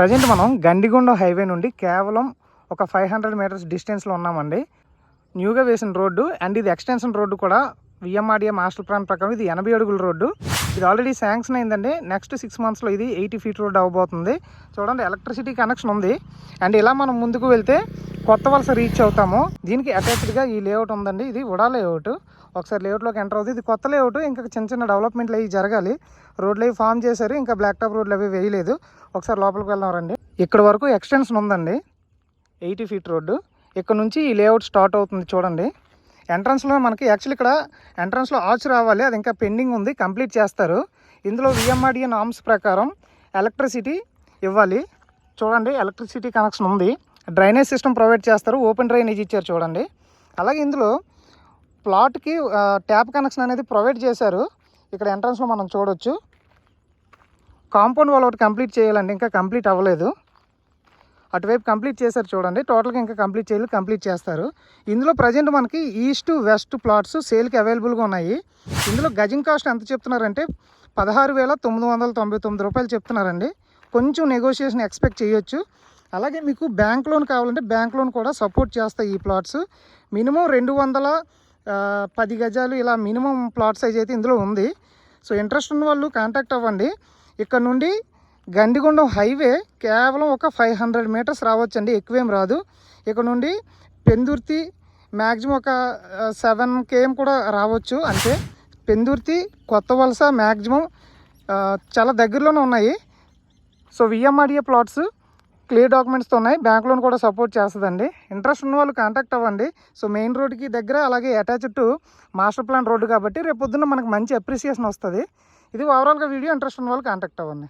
Present మనం గండిగొండ highway నుండి కేవలం ఒక 500 మీటర్స్ డిస్టెన్స్లో ఉన్నామండి. న్యూగా వేసిన రోడ్డు అండ్ ఇది ఎక్స్టెన్షన్ రోడ్డు కూడా విఎంఆర్డీఏ మాస్టర్ ప్లాన్ ప్రకారం ఇది 80 అడుగుల రోడ్డు. ఇది ఆల్రెడీ శాంక్షన్ అయిందండి. నెక్స్ట్ 6 మంత్స్లో ఇది 80 ఫీట్ రోడ్డు అవ్వబోతుంది. చూడండి, ఎలక్ట్రిసిటీ కనెక్షన్ ఉంది. అండ్ ఇలా మనం ముందుకు వెళ్తే కొత్త వలస రీచ్ అవుతాము. దీనికి అటాచ్డ్గా ఈ లేఅవుట్ ఉందండి. ఇది ఉడా లేఅవుట్. ఒకసారి లేఅవుట్లోకి ఎంటర్ అవుతుంది. ఇది కొత్త లేఅవుట్. ఇంకా చిన్న డెవలప్మెంట్లు అవి జరగాలి. రోడ్లు అవి ఫామ్ చేశారు, ఇంకా బ్లాక్ టాప్ రోడ్లు అవి వేయలేదు. ఒకసారి లోపలికి వెళ్దాం రండి. ఇక్కడ వరకు ఎక్స్టెన్షన్ ఉందండి, 80 ఫీట్ రోడ్డు. ఇక్కడ నుంచి ఈ లేఅవుట్ స్టార్ట్ అవుతుంది. చూడండి, ఎంట్రన్స్లో మనకి యాక్చువల్లీ ఇక్కడ ఎంట్రన్స్లో ఆర్చ్ రావాలి, అది ఇంకా పెండింగ్ ఉంది, కంప్లీట్ చేస్తారు. ఇందులో విఎంఆర్డీఏ నామ్స్ ప్రకారం ఎలక్ట్రిసిటీ ఇవ్వాలి. చూడండి, ఎలక్ట్రిసిటీ కనెక్షన్ ఉంది. డ్రైనేజ్ సిస్టమ్ ప్రొవైడ్ చేస్తారు, ఓపెన్ డ్రైనేజ్ ఇచ్చారు చూడండి. అలాగే ఇందులో ప్లాట్కి ట్యాప్ కనెక్షన్ అనేది ప్రొవైడ్ చేశారు. ఇక్కడ ఎంట్రన్స్లో మనం చూడొచ్చు. కాంపౌండ్ వాల్ ఒకటి కంప్లీట్ చేయాలండి, ఇంకా కంప్లీట్ అవ్వలేదు. అటువైపు కంప్లీట్ చేశారు చూడండి. టోటల్గా ఇంకా కంప్లీట్ చేయాలి, కంప్లీట్ చేస్తారు. ఇందులో ప్రజెంట్ మనకి ఈస్ట్ వెస్ట్ ప్లాట్స్ సేల్కి అవైలబుల్గా ఉన్నాయి. ఇందులో గజం కాస్ట్ ఎంత చెప్తున్నారంటే 16,999 రూపాయలు చెప్తున్నారండి. కొంచెం నెగోషియేషన్ ఎక్స్పెక్ట్ చేయొచ్చు. అలాగే మీకు బ్యాంక్ లోన్ కావాలంటే బ్యాంక్ లోన్ కూడా సపోర్ట్ చేస్తాయి. ఈ ప్లాట్స్ మినిమం 210 గజాలు ఇలా మినిమం ప్లాట్ సైజ్ అయితే ఇందులో ఉంది. సో ఇంట్రెస్ట్ ఉన్న వాళ్ళు కాంటాక్ట్ అవ్వండి. ఇక్కడ నుండి గండిగొండం హైవే కేవలం ఒక 500 మీటర్స్ రావచ్చండి, ఎక్కువేం రాదు. ఇక్కడ నుండి పెందుర్తి మ్యాక్సిమం ఒక 7 km కూడా రావచ్చు. అంటే పెందుర్తి, కొత్త వలస మ్యాక్సిమం చాలా దగ్గరలోనే ఉన్నాయి. సో విఎంఆర్డీఏ ప్లాట్స్ క్లియర్ డాక్యుమెంట్స్తో ఉన్నాయి. బ్యాంక్ లోన్ కూడా సపోర్ట్ చేస్తుందండి. ఇంట్రెస్ట్ ఉన్న వాళ్ళు కాంటాక్ట్ అవ్వండి. సో మెయిన్ రోడ్కి దగ్గర, అలాగే attached to master plan road కాబట్టి రేపు పొద్దున్న మనకు మంచి అప్రిసియేషన్ వస్తుంది. ఇది ఓవరాల్గా వీడియో. ఇంట్రెస్ట్ ఉన్న వాళ్ళు కాంటాక్ట్ అవ్వండి.